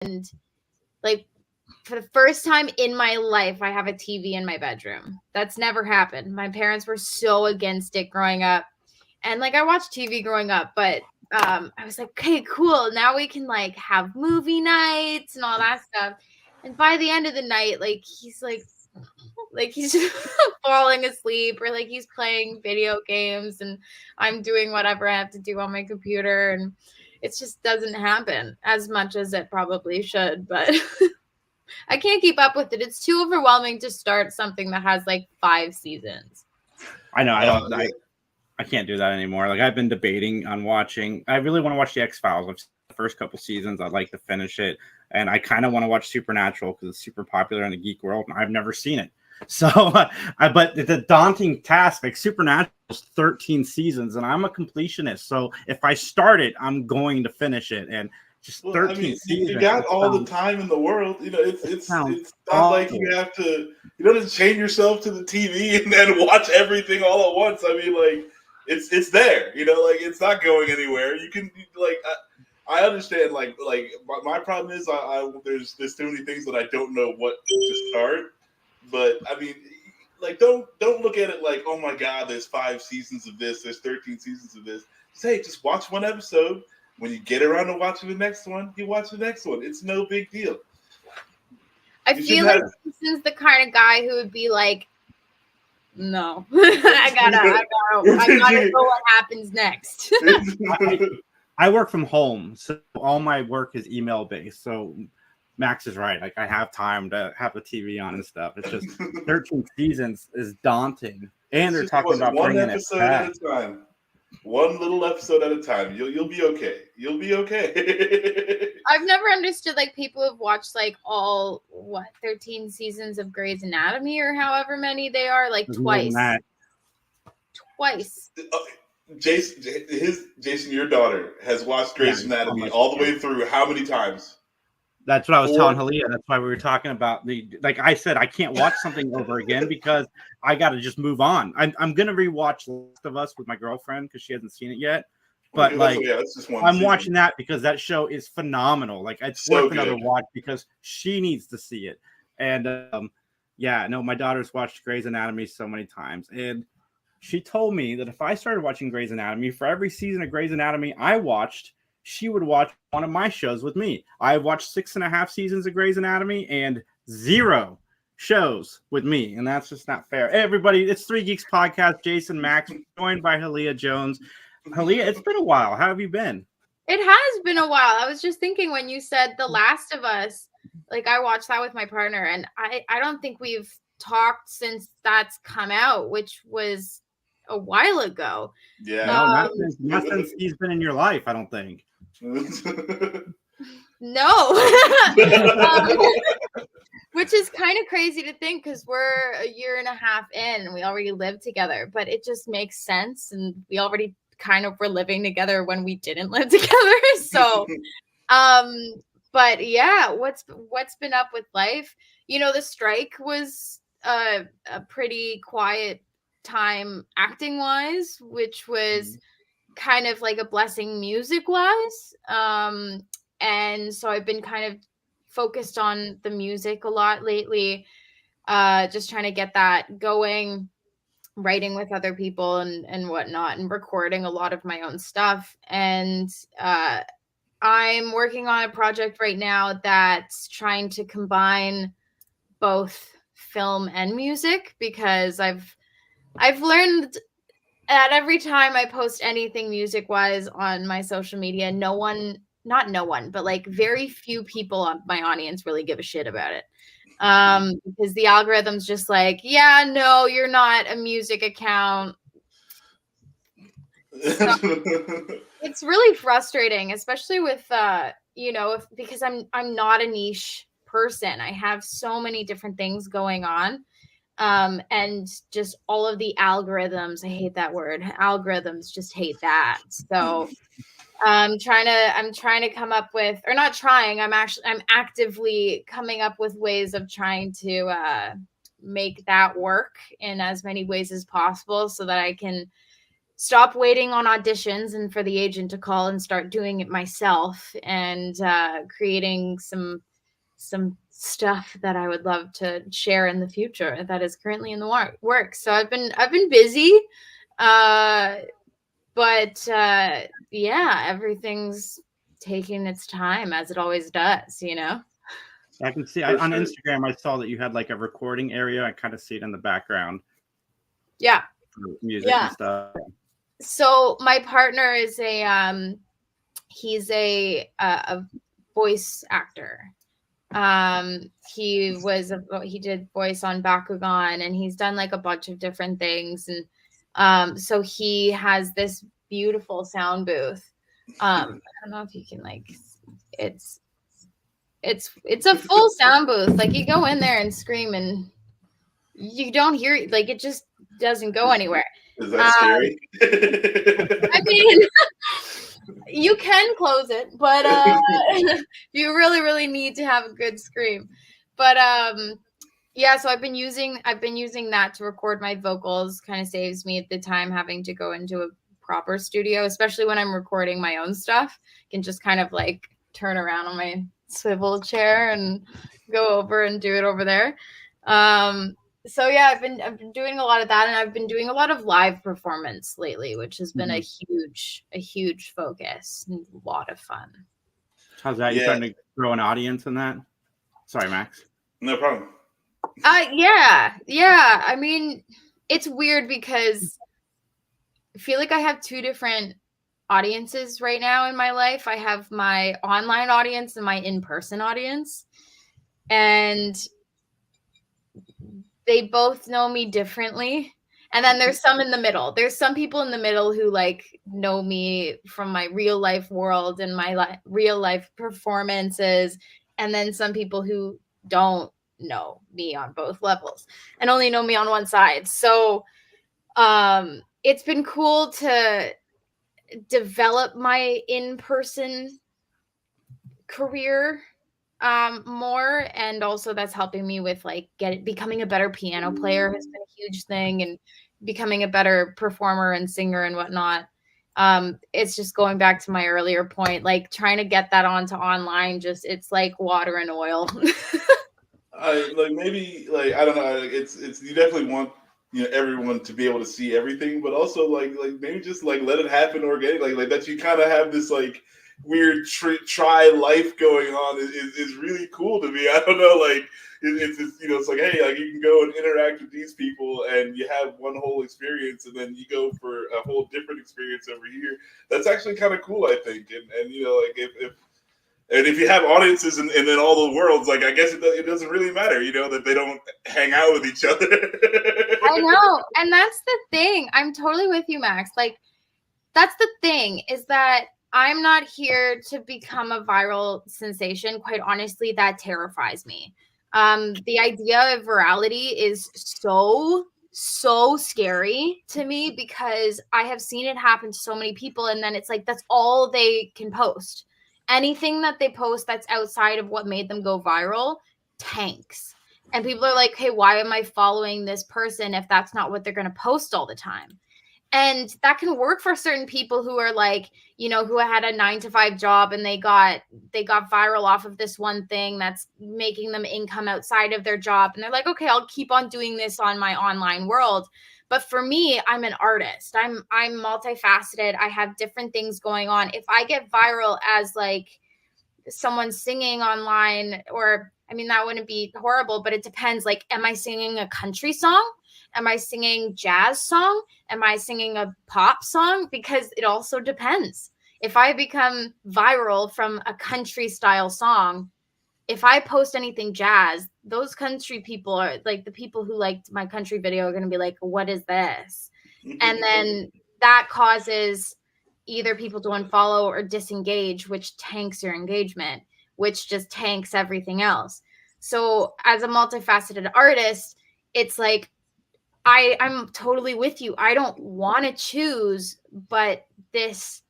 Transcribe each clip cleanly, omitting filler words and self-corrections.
And like for the first time in my life, I have a TV in my bedroom. That's never happened. My parents were so against it growing up. And like I watched TV growing up, but I was like, okay, cool. Now we can like have movie nights and all that stuff. And by the end of the night, like he's just falling asleep, or like he's playing video games and I'm doing whatever I have to do on my computer, and it just doesn't happen as much as it probably should. But I can't keep up with it. It's too overwhelming to start something that has like 5 seasons. I know. I can't do that anymore. Like I've been debating on watching. I really want to watch the X-Files. I've seen the first couple seasons. I'd like to finish it, and I kind of want to watch Supernatural because it's super popular in the geek world, and I've never seen it. So, but it's a daunting task. Like Supernatural is 13 seasons, and I'm a completionist. So if I start it, I'm going to finish it. And just 13 seasons. You got all the time in the world. You know, it's not like you have to. You don't just chain yourself to the TV and then watch everything all at once. I mean, like it's there. You know, like it's not going anywhere. You can like. I understand. Like my problem is there's too many things that I don't know what to start. But I mean, like, don't look at it like, oh my God, there's 5 seasons of this, there's 13 seasons of this. Just watch one episode. When you get around to watching the next one, you watch the next one. It's no big deal. I feel like Jason's the kind of guy who would be like, no, I gotta know what happens next. I work from home, so all my work is email based. So Max is right. Like I have time to have the TV on and stuff. It's just 13 seasons is daunting, and they're talking about one bringing episode it back. at a time. One little episode at a time. You'll be okay. You'll be okay. I've never understood like people who've watched like all 13 seasons of Grey's Anatomy or however many they are, like twice. Jason, your daughter has watched Grey's Anatomy all the way through. How many times? That's what I was telling Hallea. That's why we were talking about like I said, I can't watch something over again because I got to just move on. I'm going to rewatch Last of Us with my girlfriend because she hasn't seen it yet. But I'm watching that because that show is phenomenal. Like it's worth another watch because she needs to see it. And my daughter's watched Grey's Anatomy so many times. And she told me that if I started watching Grey's Anatomy, for every season of Grey's Anatomy I watched, she would watch one of my shows with me. I watched 6.5 seasons of Grey's Anatomy and 0 shows with me. And that's just not fair. Hey, everybody, it's 3 Geeks Podcast. Jason, Max, joined by Hallea Jones. Hallea, it's been a while. How have you been? It has been a while. I was just thinking when you said The Last of Us, like I watched that with my partner, and I don't think we've talked since that's come out, which was a while ago. Yeah. Not since he's been in your life, I don't think. No. Which is kind of crazy to think because we're a year and a half in and we already live together, but it just makes sense. And we already kind of were living together when we didn't live together. So, but yeah, what's been up with life? You know, the strike was a pretty quiet time acting wise, which was kind of like a blessing music wise. And so I've been kind of focused on the music a lot lately, just trying to get that going, writing with other people and whatnot, and recording a lot of my own stuff. And I'm working on a project right now that's trying to combine both film and music, because I've learned that every time I post anything music wise on my social media, but like very few people on my audience really give a shit about it. Because the algorithm's just like, yeah, no, you're not a music account. So it's really frustrating, especially with, because I'm not a niche person. I have so many different things going on. And just all of the algorithms, I hate that word. Algorithms just hate that. So I'm trying to come up with, or not trying, I'm actively coming up with ways of trying to make that work in as many ways as possible so that I can stop waiting on auditions and for the agent to call and start doing it myself, and creating some stuff that I would love to share in the future that is currently in the works. So I've been busy, but yeah, everything's taking its time as it always does, you know. I can see on Instagram. I saw that you had like a recording area. I kind of see it in the background. Yeah, music and stuff. So my partner is he's a voice actor. He did voice on Bakugan, and he's done like a bunch of different things, and so he has this beautiful sound booth. I don't know if you can like, it's a full sound booth. Like you go in there and scream and you don't hear it. Like it just doesn't go anywhere. Is that scary? I mean, you can close it, but you really, really need to have a good scream. But yeah, so I've been using that to record my vocals. Kind of saves me at the time having to go into a proper studio, especially when I'm recording my own stuff. I can just kind of like turn around on my swivel chair and go over and do it over there. So yeah, I've been doing a lot of that, and I've been doing a lot of live performance lately, which has been a huge focus and a lot of fun. How's that? You starting to grow an audience in that? Sorry, Max. No problem. Yeah. I mean, it's weird because I feel like I have two different audiences right now in my life. I have my online audience and my in-person audience, and they both know me differently. And then there's some in the middle. There's some people in the middle who like know me from my real life world and my real life performances. And then some people who don't know me on both levels and only know me on one side. So it's been cool to develop my in-person career more, and also that's helping me with like becoming a better piano player has been a huge thing, and becoming a better performer and singer and whatnot. It's just going back to my earlier point, like trying to get that onto online, just it's like water and oil. I don't know, it's you definitely want everyone to be able to see everything, but also like maybe just like let it happen organically, like that you kind of have this like weird try life going on is really cool to me. I don't know, like it's like, hey, like you can go and interact with these people and you have one whole experience, and then you go for a whole different experience over here. That's actually kind of cool, I think. And like if you have audiences in all the worlds, like I guess it doesn't really matter, that they don't hang out with each other. I know, and that's the thing. I'm totally with you, Max. Like that's the thing, is that I'm not here to become a viral sensation. Quite honestly, that terrifies me. The idea of virality is so scary to me, because I have seen it happen to so many people, and then it's like that's all they can post. Anything that they post that's outside of what made them go viral tanks. And people are like, hey, why am I following this person if that's not what they're going to post all the time? And that can work for certain people who are like, who had a 9-to-5 job and they got viral off of this one thing that's making them income outside of their job. And they're like, okay, I'll keep on doing this on my online world. But for me, I'm an artist. I'm multifaceted. I have different things going on. If I get viral as like someone singing online, or I mean, that wouldn't be horrible, but it depends. Like, am I singing a country song? Am I singing jazz song? Am I singing a pop song? Because it also depends. If I become viral from a country style song, if I post anything jazz, those country people are like, the people who liked my country video are going to be like, what is this? And then that causes either people to unfollow or disengage, which tanks your engagement, which just tanks everything else. So as a multifaceted artist, it's like, I'm totally with you. I don't want to choose, but this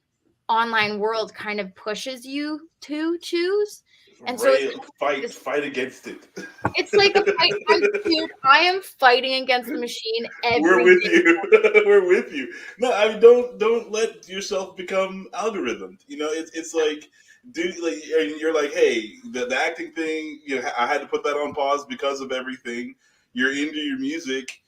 online world kind of pushes you to choose. And so fight against it. It's like a fight. Dude, I am fighting against the machine We're every with day. you. We're with you. No, I mean, don't let yourself become algorithmed. You know, it's like and you're like, hey, the acting thing, you know, I had to put that on pause because of everything. You're into your music,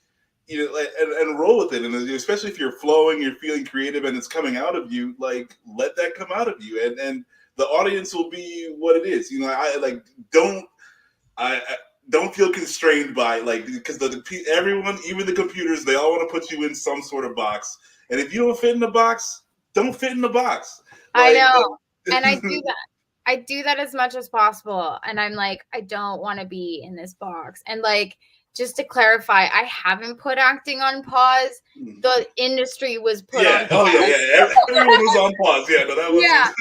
you know, and roll with it. And especially if you're flowing, you're feeling creative, and it's coming out of you, like let that come out of you, and the audience will be what it is. You know, I don't feel constrained by because everyone, even the computers, they all want to put you in some sort of box. And if you don't fit in the box, don't fit in the box. I know, and I do that. I do that as much as possible, and I'm like, I don't want to be in this box. And like, just to clarify, I haven't put acting on pause. The industry was put on pause. Oh yeah. Everyone was on pause. Yeah, no, that was. Yeah,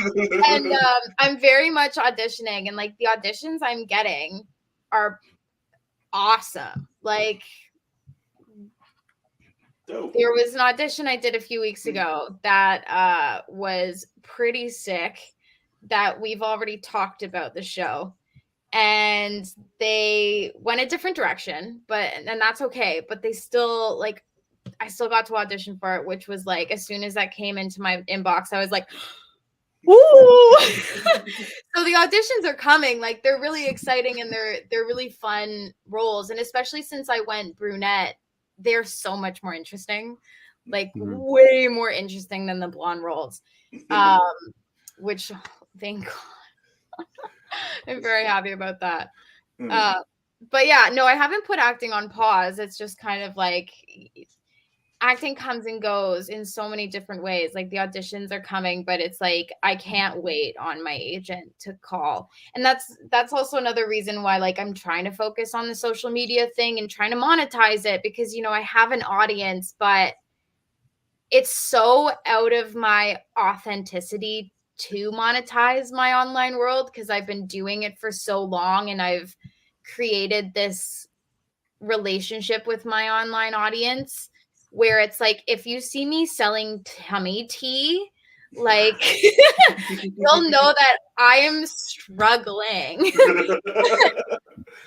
and I'm very much auditioning, and like the auditions I'm getting are awesome. Like, dope. There was an audition I did a few weeks ago that was pretty sick, that we've already talked about the show, and they went a different direction, and that's okay, but they still, like, I still got to audition for it, which was like, as soon as that came into my inbox, I was like, woo. So the auditions are coming, like, they're really exciting, and they're really fun roles, and especially since I went brunette, they're so much more interesting, like way more interesting than the blonde roles, which, thank God. I'm very happy about that. But yeah, no, I haven't put acting on pause. It's just kind of like, acting comes and goes in so many different ways. Like, the auditions are coming, but it's like, I can't wait on my agent to call. And that's also another reason why, like, I'm trying to focus on the social media thing and trying to monetize it, because, you know, I have an audience, but it's so out of my authenticity to monetize my online world, because I've been doing it for so long, and I've created this relationship with my online audience where it's like, if you see me selling tummy tea, like, you'll know that I am struggling.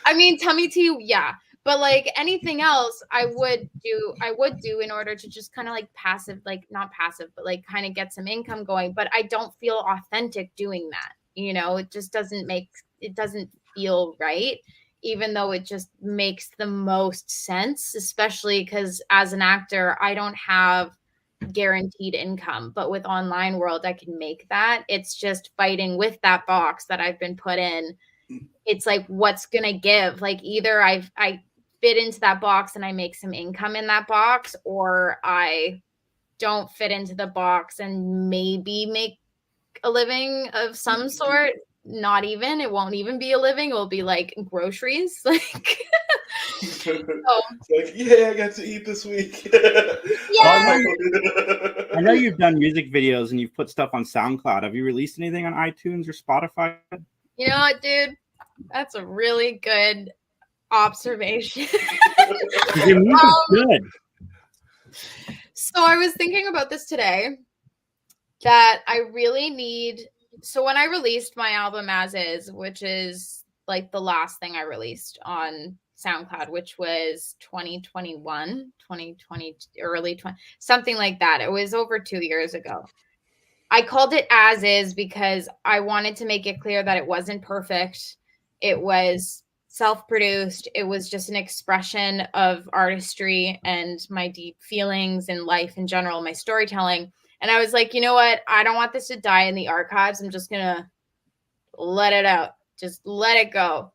I mean, tummy tea, yeah, but like anything else I would do in order to just kind of like passive, like not passive, but like kind of get some income going. But I don't feel authentic doing that. You know, it doesn't feel right, even though it just makes the most sense, especially because as an actor, I don't have guaranteed income, but with online world, I can make that. It's just fighting with that box that I've been put in. It's like, what's going to give? Like, either I fit into that box and I make some income in that box, or I don't fit into the box and maybe make a living of some sort. Not even, it won't even be a living. It will be like groceries. Like, like, yeah, I got to eat this week. Yeah. I know you've done music videos and you've put stuff on SoundCloud. Have you released anything on iTunes or Spotify? You know what, dude? That's a really good observation. Your music's good. So I was thinking about this today, that I really need. So when I released my album As Is, which is like the last thing I released on SoundCloud, which was 2021, 2020, early 20, something like that. It was over 2 years ago. I called it As Is because I wanted to make it clear that it wasn't perfect. It was self-produced. It was just an expression of artistry and my deep feelings in life in general, my storytelling. And I was like, you know what? I don't want this to die in the archives. I'm just going to let it out. Just let it go.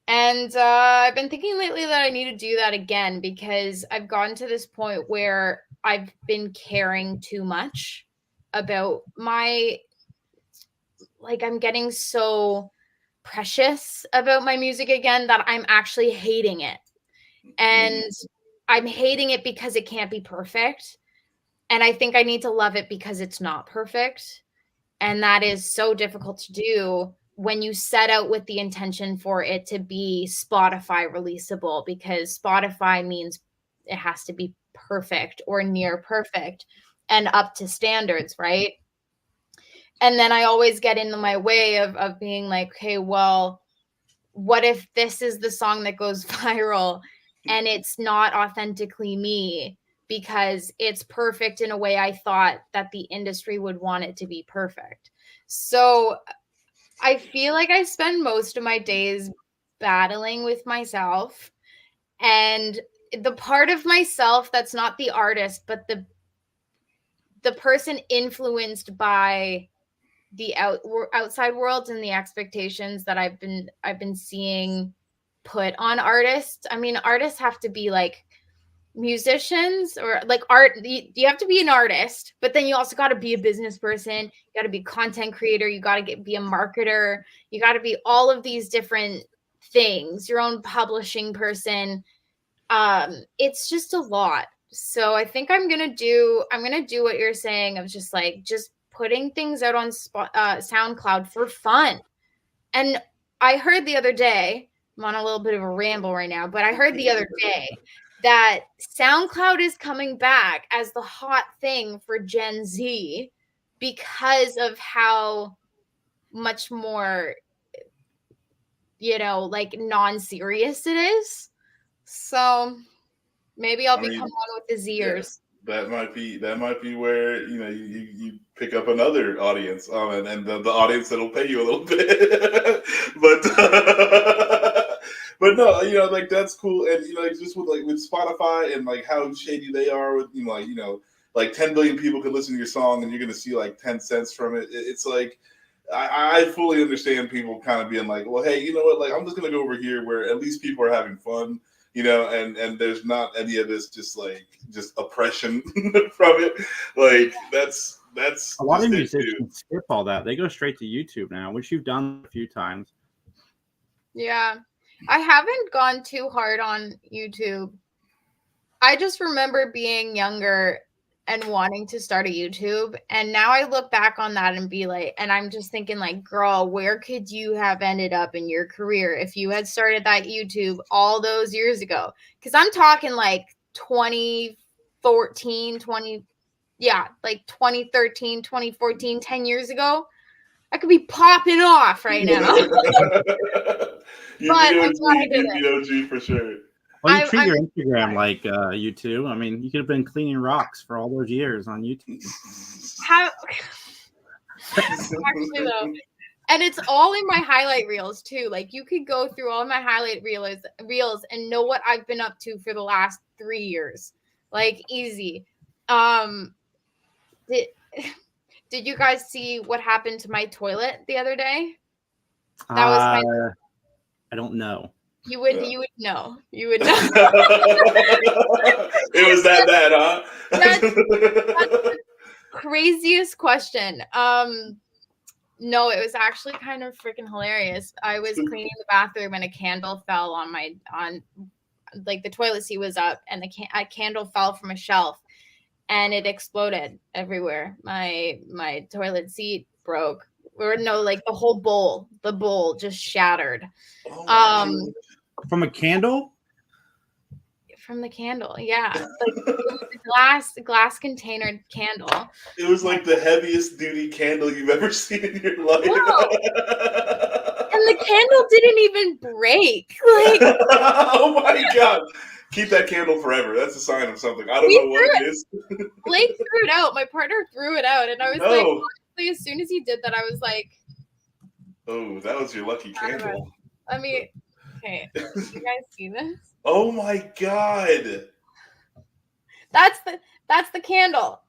And I've been thinking lately that I need to do that again, because I've gotten to this point where I've been caring too much about I'm getting so precious about my music again that I'm actually hating it. And I'm hating it because it can't be perfect. And I think I need to love it because it's not perfect. And that is so difficult to do when you set out with the intention for it to be Spotify releasable, because Spotify means it has to be perfect or near perfect and up to standards, right? And then I always get in my way of being like, okay, well, what if this is the song that goes viral and it's not authentically me because it's perfect in a way I thought that the industry would want it to be perfect. So I feel like I spend most of my days battling with myself, and the part of myself that's not the artist, but the person influenced by the outside world and the expectations that I've been seeing put on artists. I mean, artists have to be like musicians or like art. You have to be an artist, but then you also got to be a business person. You got to be a content creator. You got to be a marketer. You got to be all of these different things. Your own publishing person. It's just a lot. So I think I'm gonna do what you're saying of just putting things out on SoundCloud for fun. And I heard the other day, I'm on a little bit of a ramble right now, but I heard the other day that SoundCloud is coming back as the hot thing for Gen Z because of how much more, like non-serious it is. So maybe I'll become one with the Zers. Yeah, that might be where you pick up another audience, and the audience that'll pay you a little bit, but no, like that's cool, and like just with Spotify and like how shady they are with like 10 billion people could listen to your song and you're gonna see like 10 cents from it. It's like I fully understand people kind of being like, well, hey, you know what? Like I'm just gonna go over here where at least people are having fun. And there's not any of this just oppression from it. Like that's a lot of musicians skip all that. They go straight to YouTube now, which you've done a few times. Yeah, I haven't gone too hard on YouTube. I just remember being younger and wanting to start a YouTube. And now I look back on that and be like, and I'm just thinking like, girl, where could you have ended up in your career if you had started that YouTube all those years ago? Because I'm talking like 2014, 2013, 2014, 10 years ago. I could be popping off right now. You'd be OG for sure. Well, you treat your Instagram like YouTube. I mean, you could have been cleaning rocks for all those years on YouTube. Actually, though, and it's all in my highlight reels too. Like you could go through all my highlight reels and know what I've been up to for the last 3 years. Like easy. Did you guys see what happened to my toilet the other day? That was I don't know. You would know. You would know. It was that bad, huh? That's the craziest question. No, it was actually kind of freaking hilarious. I was cleaning the bathroom and a candle fell on like the toilet seat was up and a candle fell from a shelf and it exploded everywhere. My toilet seat broke. Or no, like the whole bowl. The bowl just shattered. From a candle? From the candle, yeah. Like it was a glass container candle. It was like the heaviest duty candle you've ever seen in your life. Wow. And the candle didn't even break. Like oh my god. Keep that candle forever. That's a sign of something. I don't know what it is. Blake threw it out. My partner threw it out. And I was like, honestly, as soon as he did that, I was like, oh, that was your lucky candle. I mean, okay. You guys see this? Oh my god. That's the candle.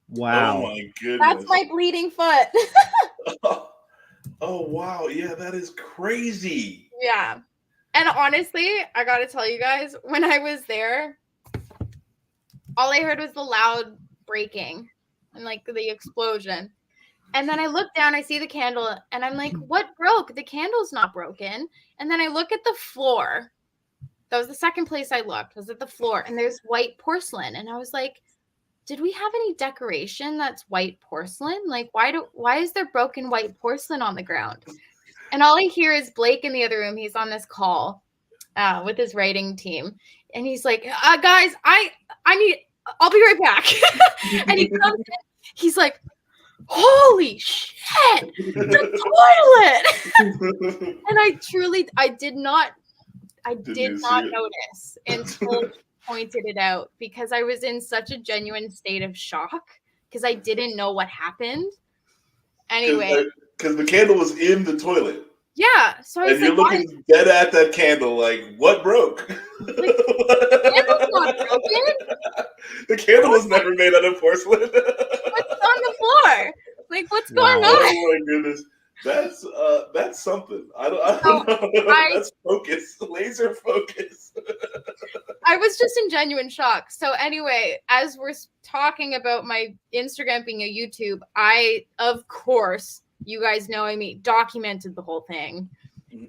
Wow. Oh my goodness. That's my bleeding foot. Oh wow. Yeah, that is crazy. Yeah. And honestly, I gotta tell you guys, when I was there, all I heard was the loud breaking and like the explosion. And then I look down, I see the candle, and I'm like, what broke? The candle's not broken. And then I look at the floor. That was the second place I looked, was at the floor, and there's white porcelain. And I was like, did we have any decoration that's white porcelain? Like, why is there broken white porcelain on the ground? And all I hear is Blake in the other room. He's on this call with his writing team. And he's like, guys, I'll be right back. And he comes in. He's like, holy shit, the toilet. And I did not notice until he pointed it out, because I was in such a genuine state of shock because I didn't know what happened. Anyway, because the candle was in the toilet. Yeah, so and you're looking dead at that candle, like, what broke? Like, the candle's not broken. The candle was never made out of porcelain. What's on the floor? Like, what's going on? Oh my goodness, that's something. I don't know. That's focus, laser focus. I was just in genuine shock. So anyway, as we're talking about my Instagram being a YouTube, I, of course, you guys know documented the whole thing.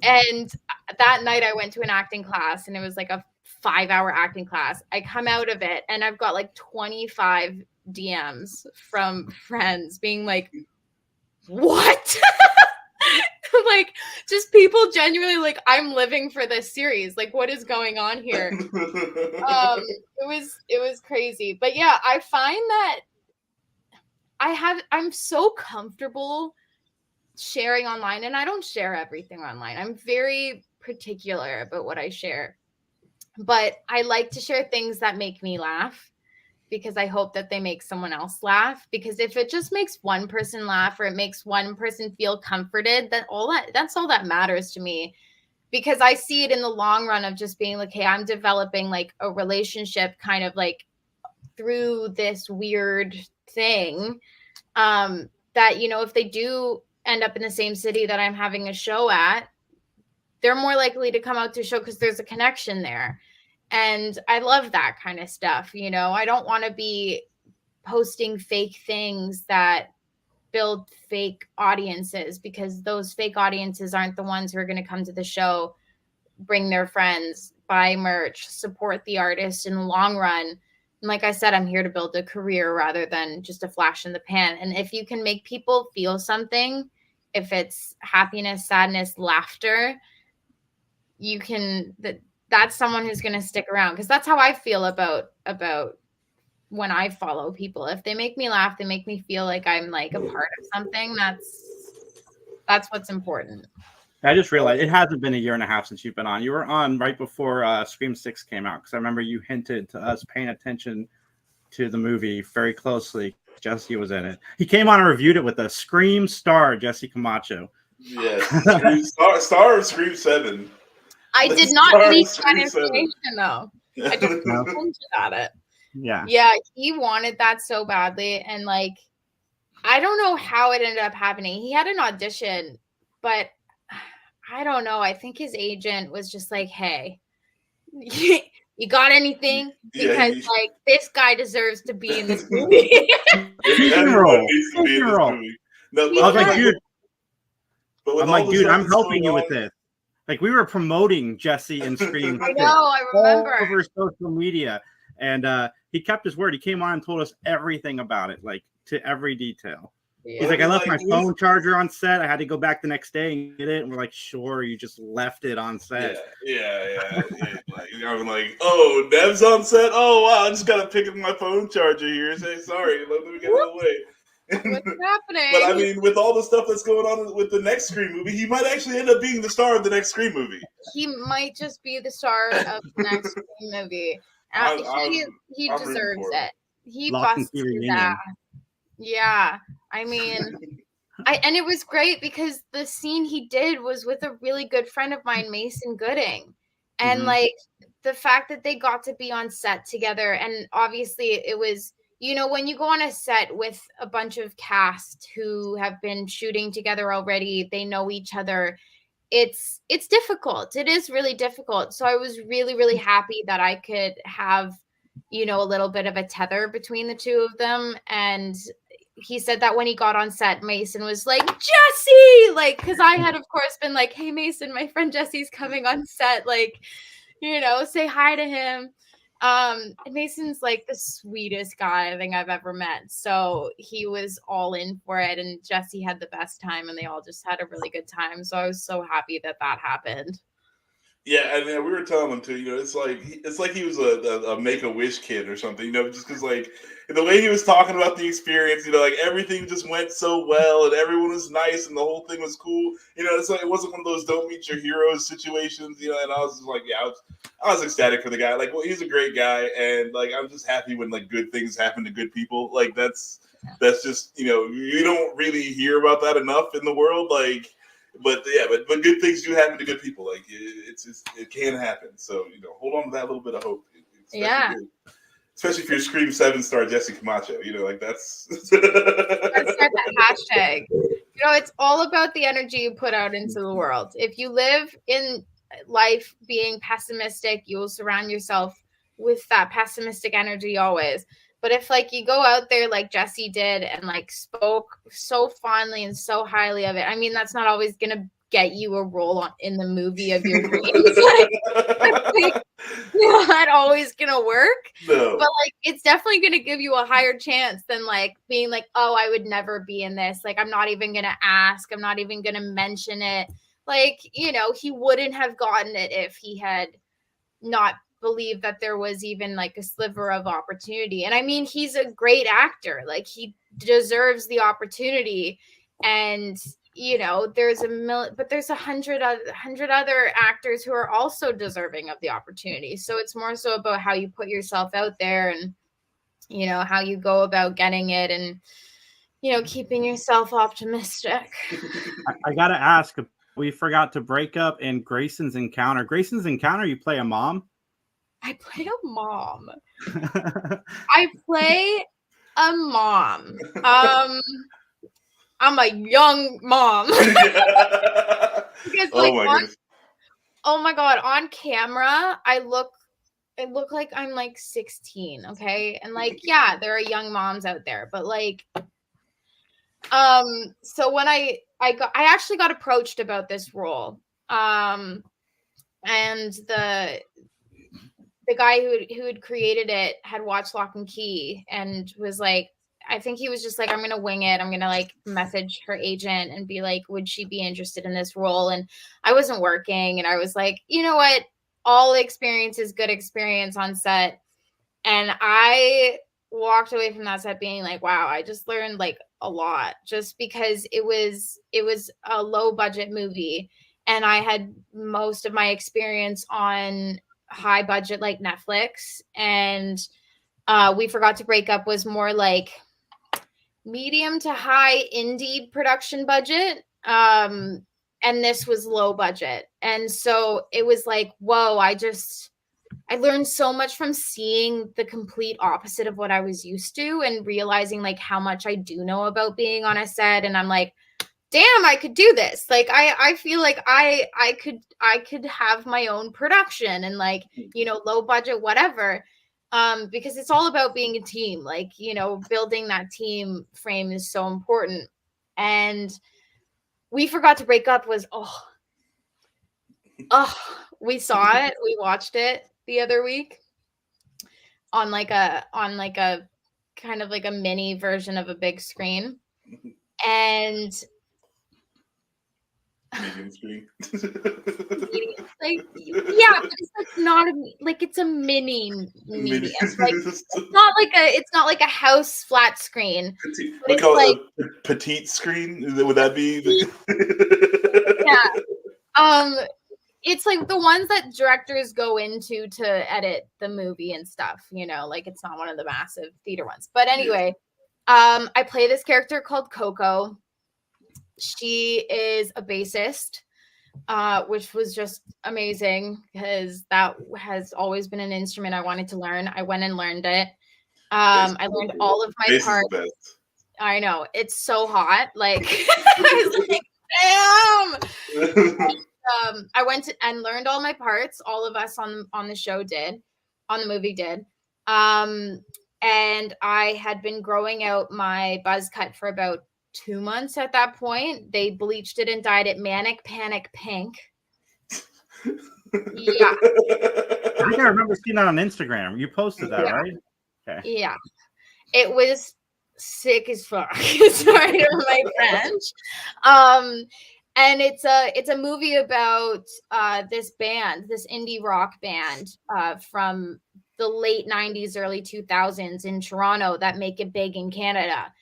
And that night I went to an acting class, and it was like a 5-hour acting class. I come out of it and I've got like 25 DMs from friends being like, what? Like, just people genuinely like, I'm living for this series. Like, what is going on here? It was crazy. But yeah, I find that I'm so comfortable sharing online, and I don't share everything online. I'm very particular about what I share, but I like to share things that make me laugh, because I hope that they make someone else laugh. Because if it just makes one person laugh, or it makes one person feel comforted, that's all that matters to me. Because I see it in the long run of just being like, hey, I'm developing like a relationship kind of like through this weird thing, that, you know, if they do end up in the same city that I'm having a show at, they're more likely to come out to a show because there's a connection there. And I love that kind of stuff. You know, I don't want to be posting fake things that build fake audiences, because those fake audiences aren't the ones who are going to come to the show, bring their friends, buy merch, support the artist in the long run. And like I said, I'm here to build a career rather than just a flash in the pan. And if you can make people feel something, if it's happiness, sadness, laughter, you can, that's someone who's going to stick around. Because that's how I feel about when I follow people. If they make me laugh, they make me feel like I'm like a part of something. That's what's important. I just realized it hasn't been a year and a half since you've been on. You were on right before Scream 6 came out, because I remember you hinted to us paying attention to the movie very closely. Jesse was in it. He came on and reviewed it with a Scream star, Jesse Camacho. Yes, star of Scream 7. I did not leak that information, though. I just hinted at it. Yeah, he wanted that so badly, and like, I don't know how it ended up happening. He had an audition, but I don't know. I think his agent was just like, hey, you got anything? Because like, this guy deserves to be in this movie. Everyone needs to be in this movie. No, I was like, dude, I'm helping you with this. Like, we were promoting Jesse and Scream. I know, I remember. All over social media. And he kept his word. He came on and told us everything about it, like to every detail. Yeah. He's like, I left my phone charger on set. I had to go back the next day and get it. And we're like, sure, you just left it on set. Yeah. Like, I'm like, oh, Nev's on set? Oh, wow, I just got to pick up my phone charger here and say, sorry, let me get it away. What's happening? But I mean, with all the stuff that's going on with the next Scream movie, he might actually end up being the star of the next Scream movie. He might just be the star of the next Scream movie. He deserves it. He busted his ass. Yeah, I mean, and it was great because the scene he did was with a really good friend of mine, Mason Gooding, and like the fact that they got to be on set together, and obviously it was, you know, when you go on a set with a bunch of cast who have been shooting together already, they know each other. It's difficult. It is really difficult. So I was really, really happy that I could have, you know, a little bit of a tether between the two of them. And he said that when he got on set, Mason was like, Jesse, like, because I had, of course, been like, hey, Mason, my friend Jesse's coming on set, like, you know, say hi to him. Mason's like the sweetest guy I think I've ever met. So he was all in for it, and Jesse had the best time, and they all just had a really good time. So I was so happy that happened. Yeah, and we were telling him too. It's like he was a Make-A-Wish kid or something. Just because like the way he was talking about the experience, like everything just went so well and everyone was nice and the whole thing was cool. It's like it wasn't one of those don't meet your heroes situations. And I was just like, yeah, I was ecstatic for the guy. Like, well, he's a great guy, and like I'm just happy when like good things happen to good people. Like that's just you don't really hear about that enough in the world. Like. But good things do happen to good people. Like it can happen. So hold on to that little bit of hope. Especially if you're Scream 7-star Jesse Camacho. Like that's. Start that hashtag. It's all about the energy you put out into the world. If you live in life being pessimistic, you will surround yourself with that pessimistic energy always. But if like you go out there like Jesse did and like spoke so fondly and so highly of it, I mean, that's not always going to get you a role in the movie of your dreams. Like, not always going to work. No. But like, it's definitely going to give you a higher chance than like being like, oh, I would never be in this. Like, I'm not even going to ask. I'm not even going to mention it. Like, he wouldn't have gotten it if he had not believe that there was even like a sliver of opportunity. And I mean, he's a great actor. Like he deserves the opportunity. And there's there's 100 other actors who are also deserving of the opportunity. So it's more so about how you put yourself out there and how you go about getting it and keeping yourself optimistic. I gotta ask, we forgot to break up in Grayson's Encounter. Grayson's Encounter, you play a mom? I play a mom. I play a mom. I'm a young mom. Because like oh my god, on camera, I look like I'm like 16, okay? And like, yeah, there are young moms out there, but like so when I actually got approached about this role. And the guy who had created it had watched Locke Key and was like, I think he was just like, I'm going to wing it. I'm going to like message her agent and be like, would she be interested in this role? And I wasn't working. And I was like, you know what? All experience is good experience on set. And I walked away from that set being like, wow, I just learned like a lot just because it was a low budget movie. And I had most of my experience on high budget like Netflix, and We Forgot to Break Up was more like medium to high indie production budget, and this was low budget. And so it was like, whoa, I learned so much from seeing the complete opposite of what I was used to and realizing like how much I do know about being on a set. And I'm like, damn, I could do this. Like, I feel like I could have my own production and like, low budget, whatever. Because it's all about being a team. Like, building that team frame is so important. And We Forgot to Break Up was, we saw it. We watched it the other week on like a kind of like a mini version of a big screen. And medium screen. Like, yeah, but it's like not it's a mini medium. Like it's not like a house flat screen. We call it a petite screen. Would that be? Yeah. It's like the ones that directors go into to edit the movie and stuff. Like it's not one of the massive theater ones. But anyway, I play this character called Coco. She is a bassist, which was just amazing because that has always been an instrument I wanted to learn. I went and learned it. I learned all of my parts. I know, it's so hot. Like, I was like, damn. I went and learned all my parts. All of us on the show did, on the movie did. And I had been growing out my buzz cut for about 2 months at that point. They bleached it and dyed it manic panic pink. Yeah. I think I remember seeing that on Instagram. You posted that, right? Okay. Yeah. It was sick as fuck. Sorry for my French. And it's a movie about this band, this indie rock band from the late 90s, early 2000s in Toronto that make it big in Canada.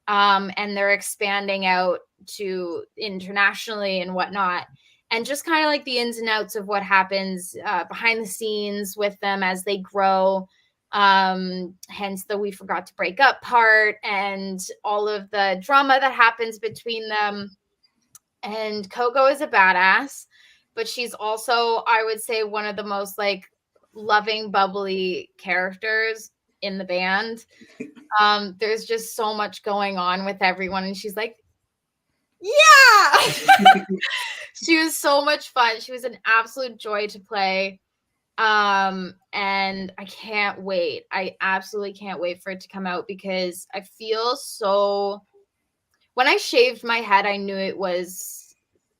And they're expanding out to internationally and whatnot. And just kind of like the ins and outs of what happens behind the scenes with them as they grow. Hence the "we forgot to break up" part and all of the drama that happens between them. And Coco is a badass, but she's also, I would say, one of the most like loving, bubbly characters in the band. There's just so much going on with everyone, and she's like, yeah. She was so much fun. She was an absolute joy to play. And I can't wait. I absolutely can't wait for it to come out because I feel so. When I shaved my head, I knew it was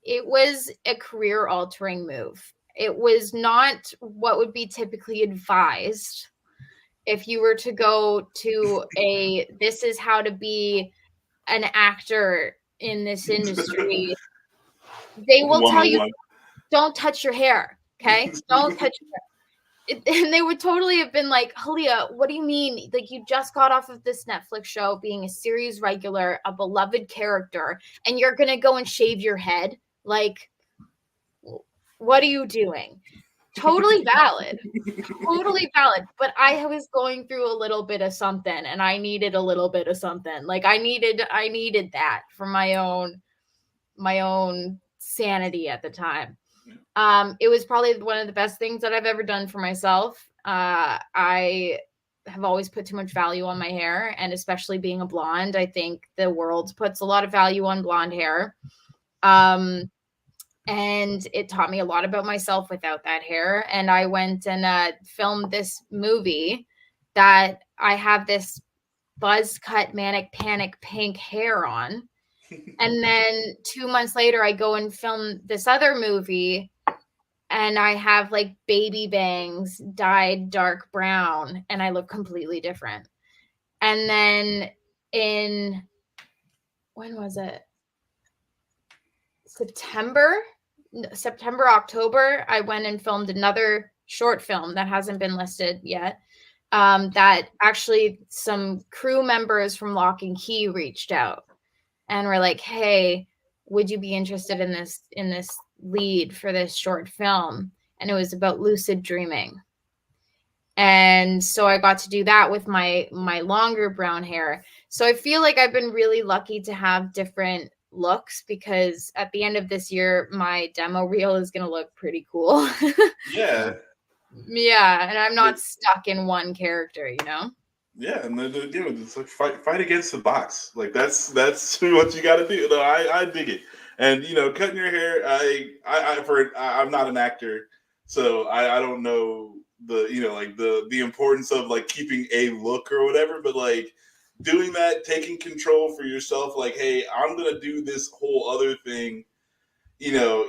a career altering move. It was not what would be typically advised if you were to go to this is how to be an actor in this industry. They will tell you, don't touch your hair. Okay. Don't touch your hair. And they would totally have been like, Hallea, what do you mean? Like, you just got off of this Netflix show being a series regular, a beloved character, and you're going to go and shave your head? Like, what are you doing? Totally valid. Totally valid. But I was going through a little bit of something, and I needed a little bit of something. Like, I needed that for my own sanity at the time. It was probably one of the best things that I've ever done for myself. I have always put too much value on my hair, and especially being a blonde, I think the world puts a lot of value on blonde hair. And it taught me a lot about myself without that hair. And I went and filmed this movie that I have this buzz cut manic panic pink hair on. And then 2 months later, I go and film this other movie and I have like baby bangs dyed dark brown and I look completely different. And then when was it? September, October, I went and filmed another short film that hasn't been listed yet. That actually some crew members from Locke Key reached out and were like, hey, would you be interested in this lead for this short film? And it was about lucid dreaming. And so I got to do that with my longer brown hair. So I feel like I've been really lucky to have different looks because at the end of this year, my demo reel is going to look pretty cool. Yeah. Yeah. And I'm not stuck in one character, you know? Yeah, and then it's like fight against the box. Like that's what you got to do. No, I dig it. And cutting your hair. I'm not an actor, so I don't know the importance of like keeping a look or whatever. But like doing that, taking control for yourself. Like, hey, I'm gonna do this whole other thing. And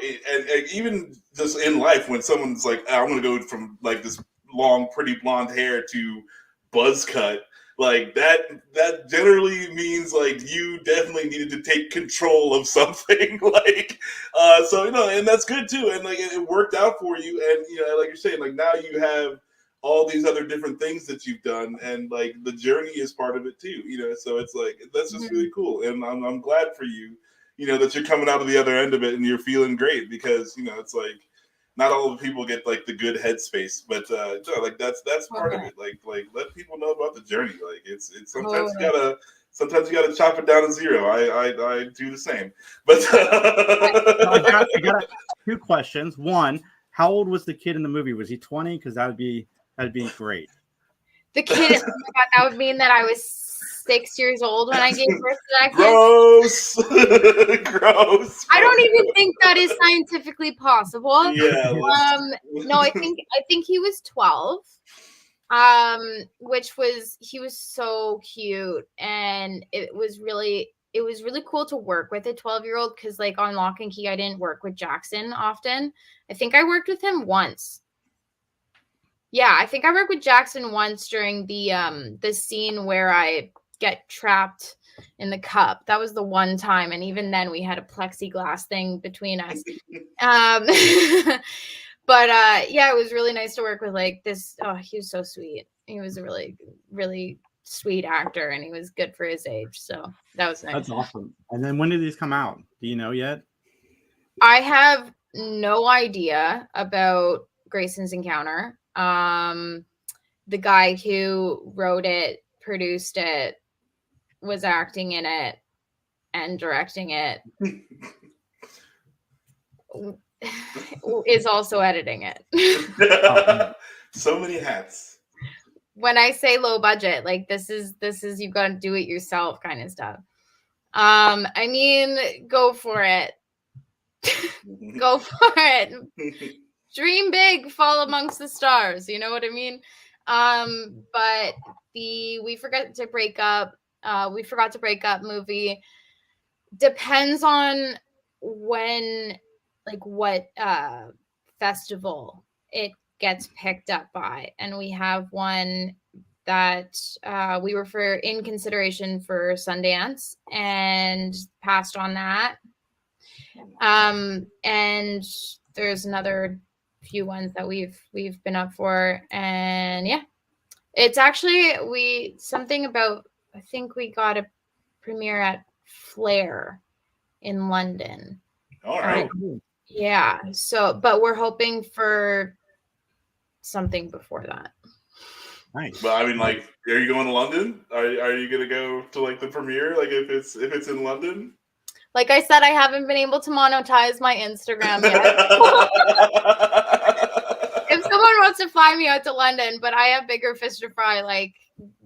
even just in life, when someone's like, I'm gonna go from like this long, pretty blonde hair to buzz cut, like that generally means like you definitely needed to take control of something. Like so and that's good too, and like it worked out for you, and like you're saying, like now you have all these other different things that you've done, and like the journey is part of it too, so it's like that's just really cool, and I'm glad for you, that you're coming out of the other end of it and you're feeling great, because it's like not all the people get like the good headspace, but like that's part of it. Like let people know about the journey. Like it's sometimes you gotta chop it down to zero. I do the same. But I got 2 questions. One, how old was the kid in the movie? Was he 20? Because that'd be great. The kid, that would mean that I was 6 years old when I gave birth to that kid. Gross. Gross. I don't even think that is scientifically possible. Yeah. No, I think he was 12. He was so cute, and it was really cool to work with a 12-year-old, because like on Locke and Key, I didn't work with Jackson often. I think I worked with him once. Yeah, I think I worked with Jackson once during the scene where I get trapped in the cup. That was the one time, and even then we had a plexiglass thing between us. But yeah, it was really nice to work with like this. Oh, he was so sweet. He was a really, really sweet actor, and he was good for his age. So that was nice. That's awesome. And then when did these come out? Do you know yet? I have no idea about Grayson's Encounter. The guy who wrote it, produced it, was acting in it, and directing it. Is also editing it. So many hats. When I say low budget, like this is you got to do it yourself kind of stuff. I mean, go for it. Go for it. Dream big, fall amongst the stars. You know what I mean? But we forgot to break up movie depends on when, like what festival it gets picked up by, and we have one that we were in consideration for Sundance and passed on that. And there's another few ones that we've been up for, and yeah, it's actually something about, I think we got a premiere at Flair in London. All right. Yeah. So, but we're hoping for something before that. Nice. But I mean, like, are you going to London? Are you gonna go to like the premiere? Like, if it's in London? Like I said, I haven't been able to monetize my Instagram yet. If someone wants to fly me out to London, but I have bigger fish to fry, like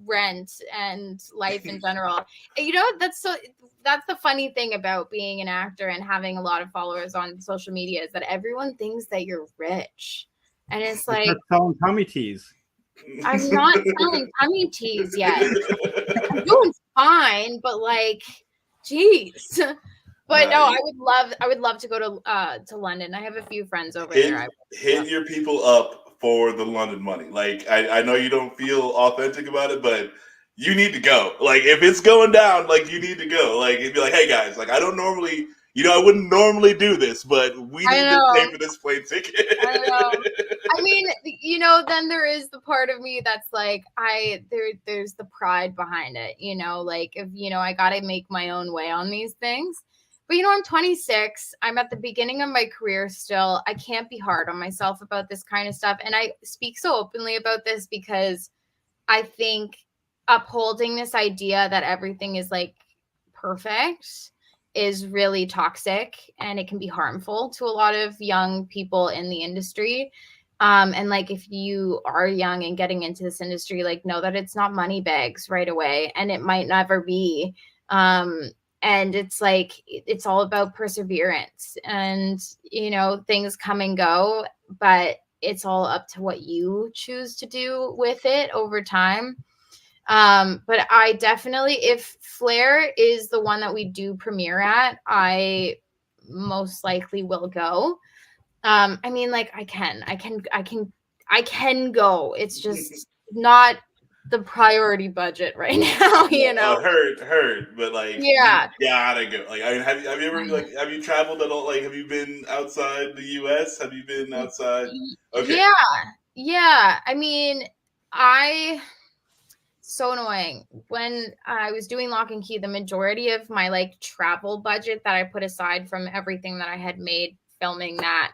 rent and life in general. You know, that's the funny thing about being an actor and having a lot of followers on social media is that everyone thinks that you're rich. And it's like, selling tummy teas. I'm not selling tummy teas yet. I'm doing fine, but like, geez. But no, I would love to go to London. I have a few friends over there. Hit your people up for the London money. Like, I know you don't feel authentic about it, but you need to go. Like, if it's going down, like, you need to go. Like, it'd be like, hey guys, like, I don't normally, I wouldn't normally do this, but we need to pay for this plane ticket. I know. I mean, then there is the part of me that's like, there's the pride behind it, like if, I got to make my own way on these things. But, I'm 26. I'm at the beginning of my career still. I can't be hard on myself about this kind of stuff. And I speak so openly about this because I think upholding this idea that everything is like perfect is really toxic, and it can be harmful to a lot of young people in the industry. And like, if you are young and getting into this industry, like, know that it's not money bags right away, and it might never be. And it's like, it's all about perseverance, and, things come and go, but it's all up to what you choose to do with it over time. But I definitely, if Flair is the one that we do premiere at, I most likely will go. I mean, like, I can go. It's just not the priority budget right now, Heard, but like, yeah, you gotta go. Like, I mean, have you ever have you traveled at all? Like, have you been outside the U.S.? Have you been outside? Okay. Yeah. I mean, so annoying. When I was doing Locke Key, the majority of my like travel budget that I put aside from everything that I had made filming that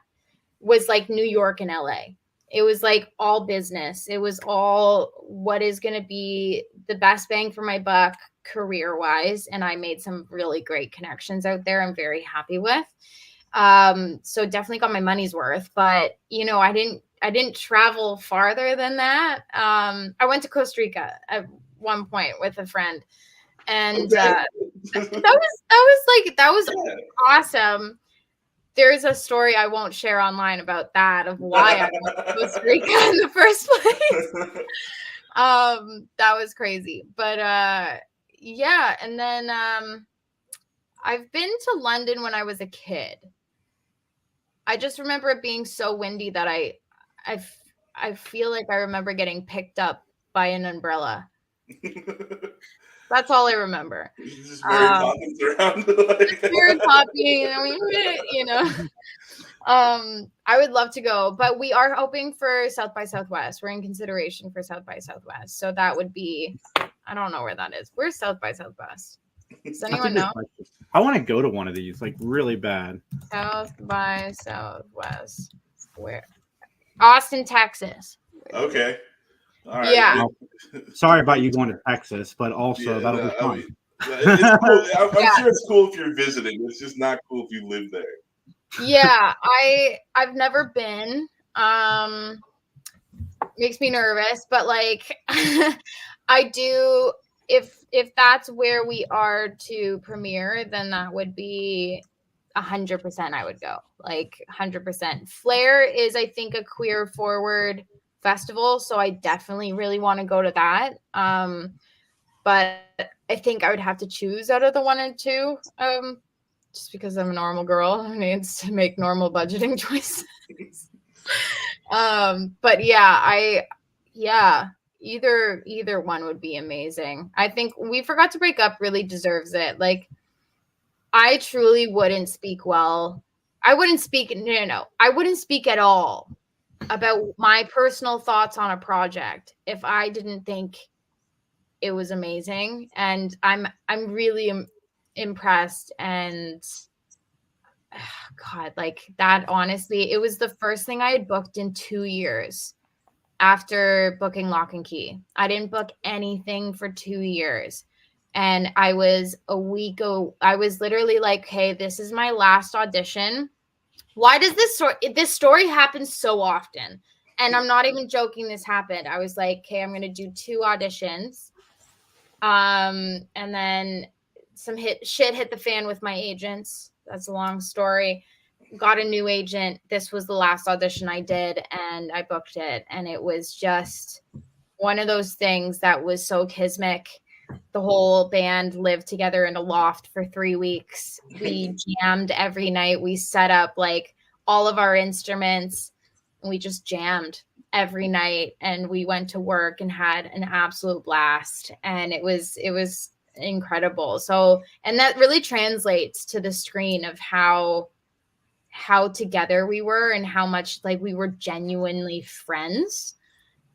was like New York and LA. It was like all business. It was all what is going to be the best bang for my buck career wise. And I made some really great connections out there I'm very happy with. So definitely got my money's worth, but I didn't travel farther than that. I went to Costa Rica at one point with a friend, and that was awesome. There's a story I won't share online about that, of why I went to Costa Rica in the first place. That was crazy. But yeah, and then I've been to London when I was a kid. I just remember it being so windy that I feel like I remember getting picked up by an umbrella. That's all I remember. Just Mary Poppins around. Mary Poppins, you know. I would love to go, but we are hoping for South by Southwest. We're in consideration for South by Southwest. So that would be, I don't know where that is. Where's South by Southwest? Does anyone know? I want to go to one of these, like really bad. South by Southwest. Where? Austin, Texas. Okay. All right. Yeah. Sorry about you going to Texas, but also that'll be fun. I mean, it's cool. I'm sure it's cool if you're visiting. It's just not cool if you live there. Yeah, I've never been. Makes me nervous, but like I do. If that's where we are to premiere, then that would be 100%. I would go, like 100%. Flair is, I think, a queer forward festival, so I definitely really want to go to that. But I think I would have to choose out of the 1 and 2. Just because I'm a normal girl who needs to make normal budgeting choices. But yeah, either one would be amazing. I think We Forgot to Break Up really deserves it. Like, I truly wouldn't speak well. I wouldn't speak at all about my personal thoughts on a project if I didn't think it was amazing. And I'm really impressed, and God, like that, honestly, it was the first thing I had booked in 2 years after booking Locke Key. I didn't book anything for 2 years, and I was I was literally like, hey, this is my last audition. Why does this story happen so often? And I'm not even joking, this happened. I was like, okay, I'm gonna do 2 auditions, and then some shit hit the fan with my agents. That's a long story. Got a new agent. This was the last audition I did, and I booked it. And it was just one of those things that was so kismic. The whole band lived together in a loft for 3 weeks. We jammed every night. We set up like all of our instruments, and we just jammed every night. And we went to work and had an absolute blast. And it was incredible. So, and that really translates to the screen of how together we were and how much like we were genuinely friends,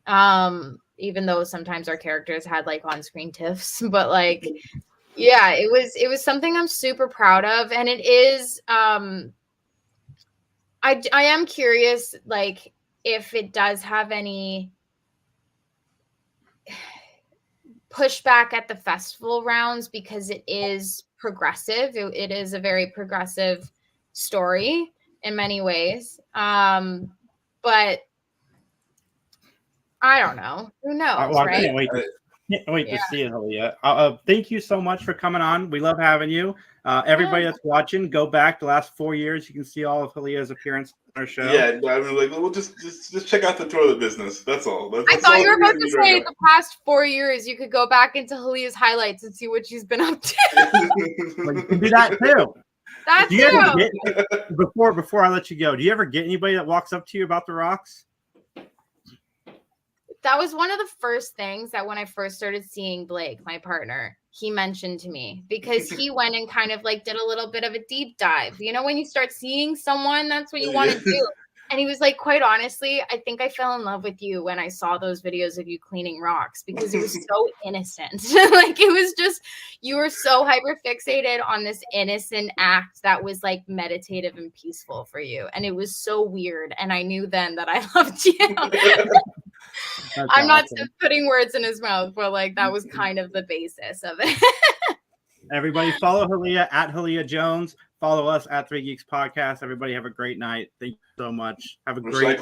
even though sometimes our characters had like on-screen tiffs. But like, yeah, it was something I'm super proud of. And it is I am curious, like, if it does have any pushback at the festival rounds, because it is progressive. It is a very progressive story in many ways. But I don't know. Who knows, Well, right? Can't wait to see it, Hallea. Thank you so much for coming on. We love having you. Everybody that's watching, go back the last 4 years. You can see all of Halea's appearances on our show. Yeah, I mean, like, we'll just check out the toilet business. That's all. That's I thought all you were about to say right the past 4 years you could go back into Halea's highlights and see what she's been up to. Well, you can do that too. That's true. Before I let you go, do you ever get anybody that walks up to you about the rocks? That was one of the first things that when I first started seeing Blake, my partner, he mentioned to me, because he went and kind of like did a little bit of a deep dive. You know, when you start seeing someone, that's what you want to do. And he was like, quite honestly, I think I fell in love with you when I saw those videos of you cleaning rocks, because it was so innocent. Like, it was just, you were so hyper fixated on this innocent act that was like meditative and peaceful for you. And it was so weird. And I knew then that I loved you. I'm not putting words in his mouth, but like that was kind of the basis of it. Everybody follow Hallea at Hallea Jones. Follow us at 3 Geeks Podcast. Everybody have a great night. Thank you so much. Have a great